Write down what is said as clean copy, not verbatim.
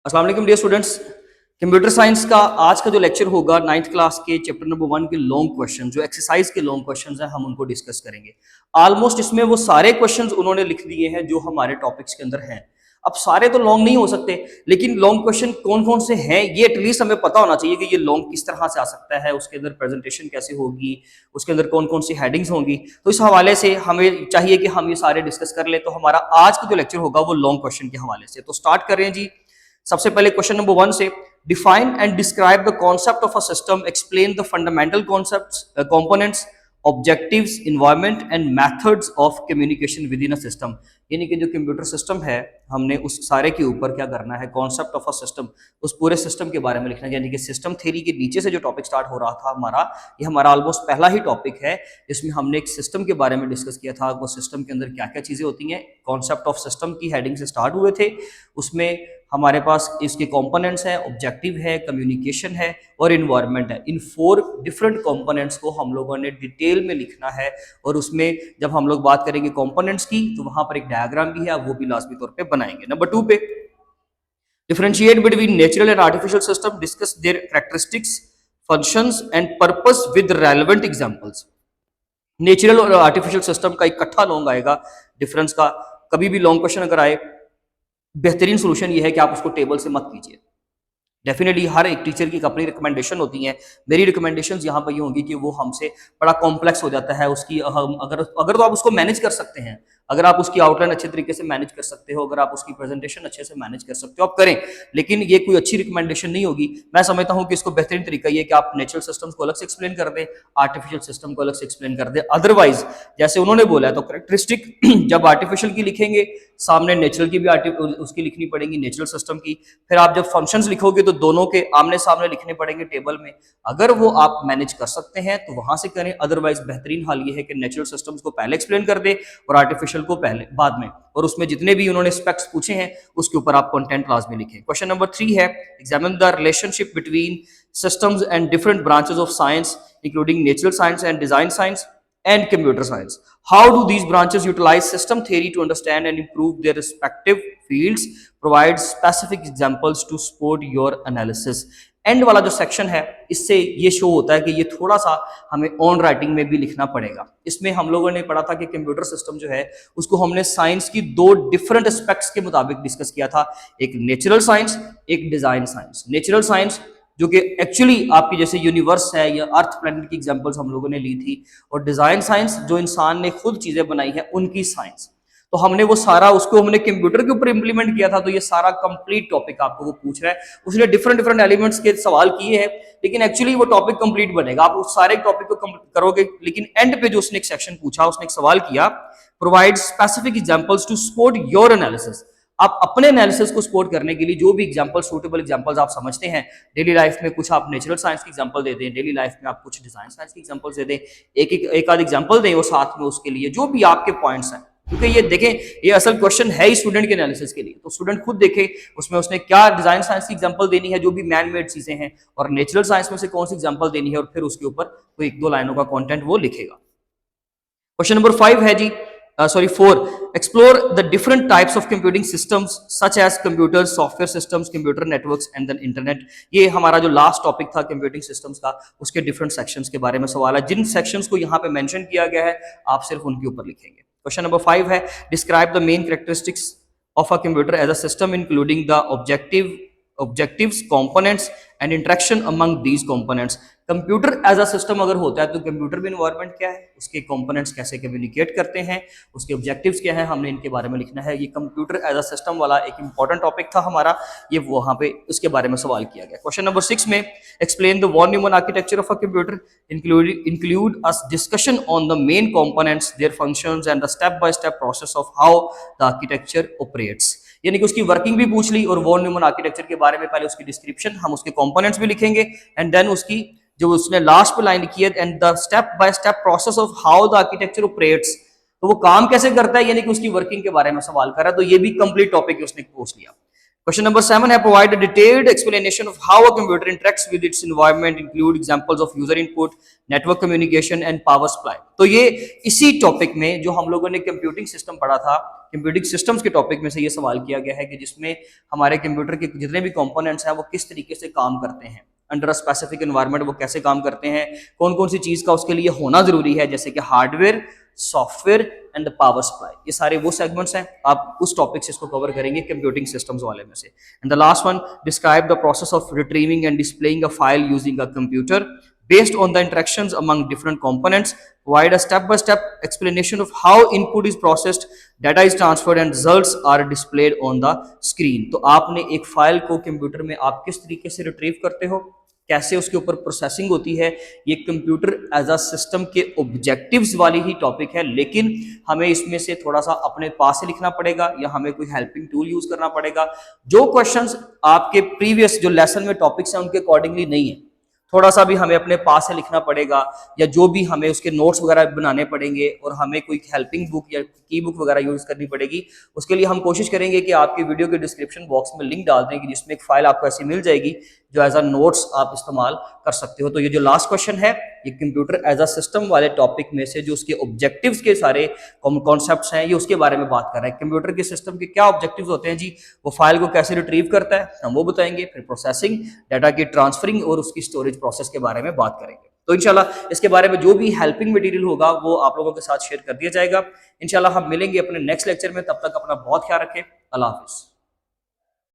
अस्सलाम वालेकुम dear students. Computer science का आज का जो लेक्चर होगा 9th क्लास के चैप्टर नंबर 1 के लॉन्ग क्वेश्चन जो एक्सरसाइज के लॉन्ग क्वेश्चंस हैं हम उनको डिस्कस करेंगे। ऑलमोस्ट इसमें वो सारे क्वेश्चंस उन्होंने लिख दिए हैं जो हमारे टॉपिक्स के अंदर हैं। अब सारे तो लॉन्ग नहीं हो सकते, लेकिन लॉन्ग क्वेश्चन कौन कौन से हैं ये एटलीस्ट हमें पता होना चाहिए कि ये लॉन्ग किस तरह से आ सकता है, उसके अंदर प्रेजेंटेशन कैसे होगी, उसके अंदर कौन कौन सी हेडिंग्स होंगी। तो इस हवाले से हमें चाहिए कि हम ये सारे डिस्कस कर ले। तो हमारा आज का जो लेक्चर होगा वो लॉन्ग क्वेश्चन के हवाले से। तो स्टार्ट कर रहे हैं जी। सबसे पहले क्वेश्चन नंबर 1 से, define and describe the concept of a system, explain the fundamental concepts, components, objectives, environment and methods of communication with in a system. यानी कि जो कंप्यूटर सिस्टम है हमने उस सारे के ऊपर क्या करना है, कॉन्सेप्ट ऑफ अ सिस्टम, उस पूरे सिस्टम के बारे में लिखना है। यानी कि सिस्टम थ्योरी के नीचे से जो टॉपिक स्टार्ट हो रहा था हमारा, ये हमारा ऑलमोस्ट पहला ही टॉपिक है। इसमें हमने एक सिस्टम के बारे में डिस्कस किया था, वो सिस्टम के अंदर क्या क्या चीजें होती हैं, कॉन्सेप्ट ऑफ सिस्टम की हेडिंग से स्टार्ट हुए थे। उसमें हमारे पास इसके कंपोनेंट्स हैं, ऑब्जेक्टिव है, कम्युनिकेशन है और इन्वायरमेंट है। इन 4 डिफरेंट कंपोनेंट्स को हम लोगों ने डिटेल में लिखना है। और उसमें जब हम लोग बात करेंगे कंपोनेंट्स की तो वहां पर एक डायग्राम भी है, वो भी लाजमी तौर पे बनाएंगे। नंबर 2 पे, differentiate between natural and artificial system, discuss their characteristics, functions and purpose with relevant examples. Natural और आर्टिफिशियल सिस्टम का इकट्ठा लॉन्ग आएगा डिफरेंस का। कभी भी लॉन्ग क्वेश्चन अगर आए, बेहतरीन सोल्यूशन ये है कि आप उसको टेबल से मत कीजिए। डेफिनेटली हर एक टीचर की अपनी रिकमेंडेशन होती है। मेरी रिकमेंडेशन यहाँ पर ये होंगी कि वो हमसे बड़ा कॉम्प्लेक्स हो जाता है उसकी, हम अगर अगर तो आप उसको मैनेज कर सकते हैं, अगर आप उसकी आउटलाइन अच्छे तरीके से मैनेज कर सकते हो, अगर आप उसकी प्रेजेंटेशन अच्छे से मैनेज कर सकते हो, आप करें। लेकिन ये कोई अच्छी रिकमेंडेशन नहीं होगी। मैं समझता हूँ कि इसको बेहतरीन तरीका ये कि आप नेचुरल सिस्टम्स को अलग से एक्सप्लेन कर दें, आर्टिफिशियल सिस्टम को अलग से एक्सप्लेन कर दें। अदरवाइज जैसे उन्होंने बोला है तो करेक्टरिस्टिक जब आर्टिफिशियल की लिखेंगे, सामने नेचुरल की भी उसकी लिखनी पड़ेगी, नेचुरल सिस्टम की। फिर आप जब फंक्शंस लिखोगे तो दोनों के आमने सामने लिखने पड़ेंगे टेबल में। अगर वो आप मैनेज कर सकते हैं तो वहां से करें, अदरवाइज बेहतरीन हाल ये है कि नेचुरल सिस्टम्स को पहले एक्सप्लेन कर दे और आर्टिफिशियल को पहले बाद में। और उसमें जितने भी उन्होंने स्पेक्स पूछे हैं उसके ऊपर आप कंटेंट लाजमी लिखें। क्वेश्चन नंबर 3 है, examine the relationship between systems and different branches of science including natural science and design science and computer science. How do these branches utilize system theory to understand and improve their respective fields? Provide specific examples to support your analysis. And वाला जो section है इससे ये show होता है कि ये थोड़ा सा हमें ऑन राइटिंग में भी लिखना पड़ेगा। इसमें हम लोगों ने पढ़ा था कि कंप्यूटर सिस्टम जो है उसको हमने साइंस की 2 डिफरेंट एस्पेक्ट्स के मुताबिक डिस्कस किया था, एक नेचुरल साइंस, एक डिजाइन साइंस। नेचुरल साइंस जो कि एक्चुअली आपकी जैसे यूनिवर्स है या अर्थ प्लैनेट की एग्जांपल्स हम लोगों ने ली थी, और डिजाइन साइंस जो इंसान ने खुद चीजें बनाई है उनकी साइंस। तो हमने वो सारा उसको हमने कंप्यूटर के ऊपर इंप्लीमेंट किया था। तो ये सारा कंप्लीट टॉपिक आपको वो पूछ रहा है। उसने डिफरेंट डिफरेंट एलिमेंट्स के सवाल किए हैं, लेकिन एक्चुअली वो टॉपिक कंप्लीट बनेगा। आप उस सारे टॉपिक को करोगे, लेकिन एंड पे जो उसने एक सेक्शन पूछा, उसने एक सवाल किया, provide specific examples to support your analysis. आप अपने एनालिसिस को सपोर्ट करने के लिए जो भी एग्जांपल, सूटेबल एग्जांपल्स आप समझते हैं डेली लाइफ में, कुछ आप नेचुरल साइंस की एग्जांपल दे दें, डेली लाइफ में आप कुछ डिजाइन साइंस की एग्जांपल्स दे दें, एक आध एग्जांपल दें वो साथ में उसके लिए, जो भी आपके पॉइंट्स हैं। क्योंकि ये देखें, ये असल क्वेश्चन है ही स्टूडेंट के एनालिसिस के लिए। तो स्टूडेंट खुद देखे उसमें उसने क्या डिजाइन साइंस की एग्जांपल देनी है, जो भी मैन मेड चीजें हैं, और नेचुरल साइंस में से कौन सी एग्जांपल देनी है, और फिर उसके ऊपर कोई 1-2 लाइनों का कंटेंट वो लिखेगा। क्वेश्चन नंबर 5 है जी, 4, explore the different types of computing systems such as computers, software systems, computer networks and the internet। ये हमारा जो लास्ट टॉपिक था कंप्यूटिंग सिस्टम्स का, उसके डिफरेंट सेक्शंस के बारे में सवाल है। जिन सेक्शंस को यहाँ पे मेंशन किया गया है आप सिर्फ उनके ऊपर लिखेंगे। क्वेश्चन नंबर 5 है, describe the main characteristics of a computer as a system including the objectives, components and interaction among these components. Computer as a system अगर होता है तो कंप्यूटर भी इन्वायरमेंट क्या है, उसके कंपोनेंट्स कैसे कम्युनिकेट करते हैं, उसके ऑब्जेक्टिव्स क्या हैं, हमने इनके बारे में लिखना है। ये कंप्यूटर एज अ सिस्टम वाला एक इंपॉर्टेंट टॉपिक था हमारा, ये वहां पे उसके बारे में सवाल किया गया। क्वेश्चन नंबर 6 में, explain the von Neumann architecture of a computer, include a discussion on the main components, their functions and the step by step process of how the architecture operates. यानी कि उसकी वर्किंग भी पूछ ली और von Neumann architecture के बारे में पहले उसकी डिस्क्रिप्शन, हम उसके कंपोनेंट्स भी लिखेंगे, एंड देन उसकी जो उसने लास्ट पे लाइन लिखी है, and the step by step process of how the architecture operates, तो वो काम कैसे करता है, यानी कि उसकी वर्किंग के बारे में सवाल कर रहा है। तो ये भी कंप्लीट टॉपिक उसने पूछ लिया। Question number 7 है provide a detailed explanation of how a computer interacts with its environment, include examples of user input, network communication and power supply। तो ये इसी टॉपिक में जो हम लोगों ने कंप्यूटिंग सिस्टम पढ़ा था, कंप्यूटिंग सिस्टम्स के टॉपिक में से ये सवाल किया गया है कि जिसमें हमारे कंप्यूटर के जितने भी कंपोनेंट्स हैं वो किस तरीके से काम करते हैं अंडर अ स्पेसिफिक एनवायरनमेंट, वो कैसे काम करते हैं, कौन कौन सी चीज का उसके लिए होना जरूरी है, जैसे कि hardware, software and power supply. ये सारे वो सेगमेंट्स हैं, आप उस टॉपिक से इसको कवर करेंगे कंप्यूटिंग सिस्टम्स वाले में से। And the last one, describe the process of retrieving and displaying a file using a computer based on the interactions among different components, provide a step-by-step explanation of how input is processed, data is transferred and results are displayed on the screen। तो आपने एक file को computer में आप किस तरीके से retrieve करते हो, कैसे उसके ऊपर प्रोसेसिंग होती है, ये कंप्यूटर एज अ सिस्टम के ऑब्जेक्टिव्स वाली ही टॉपिक है, लेकिन हमें इसमें से थोड़ा सा अपने पास से लिखना पड़ेगा या हमें कोई हेल्पिंग टूल यूज करना पड़ेगा। जो क्वेश्चंस आपके प्रीवियस जो लेसन में टॉपिक्स हैं उनके अकॉर्डिंगली नहीं है, थोड़ा सा भी हमें अपने पास से लिखना पड़ेगा या जो भी हमें उसके नोट्स वगैरह बनाने पड़ेंगे और हमें कोई हेल्पिंग बुक या की बुक वगैरह यूज करनी पड़ेगी। उसके लिए हम कोशिश करेंगे कि आपकी वीडियो के डिस्क्रिप्शन बॉक्स में लिंक डाल दें कि जिसमें एक फाइल आपको ऐसी मिल जाएगी जो एज अ नोट्स आप इस्तेमाल कर सकते हो। तो ये जो लास्ट क्वेश्चन है ये कंप्यूटर एज अ सिस्टम वाले टॉपिक में से जो उसके ऑब्जेक्टिव्स के सारे कॉन्सेप्ट्स हैं ये उसके बारे में बात कर रहे हैं। कंप्यूटर के सिस्टम के क्या ऑब्जेक्टिव्स होते हैं जी, वो फाइल को कैसे रिट्रीव करता है हम वो बताएंगे, फिर प्रोसेसिंग, डाटा की ट्रांसफरिंग और उसकी स्टोरेज प्रोसेस के बारे में बात करेंगे। तो इंशाल्लाह इसके बारे में जो भी हेल्पिंग मटेरियल होगा वो आप लोगों के साथ शेयर कर दिया जाएगा। इंशाल्लाह हम मिलेंगे अपने नेक्स्ट लेक्चर में, तब तक अपना बहुत ख्याल रखें। अल्लाह हाफिज।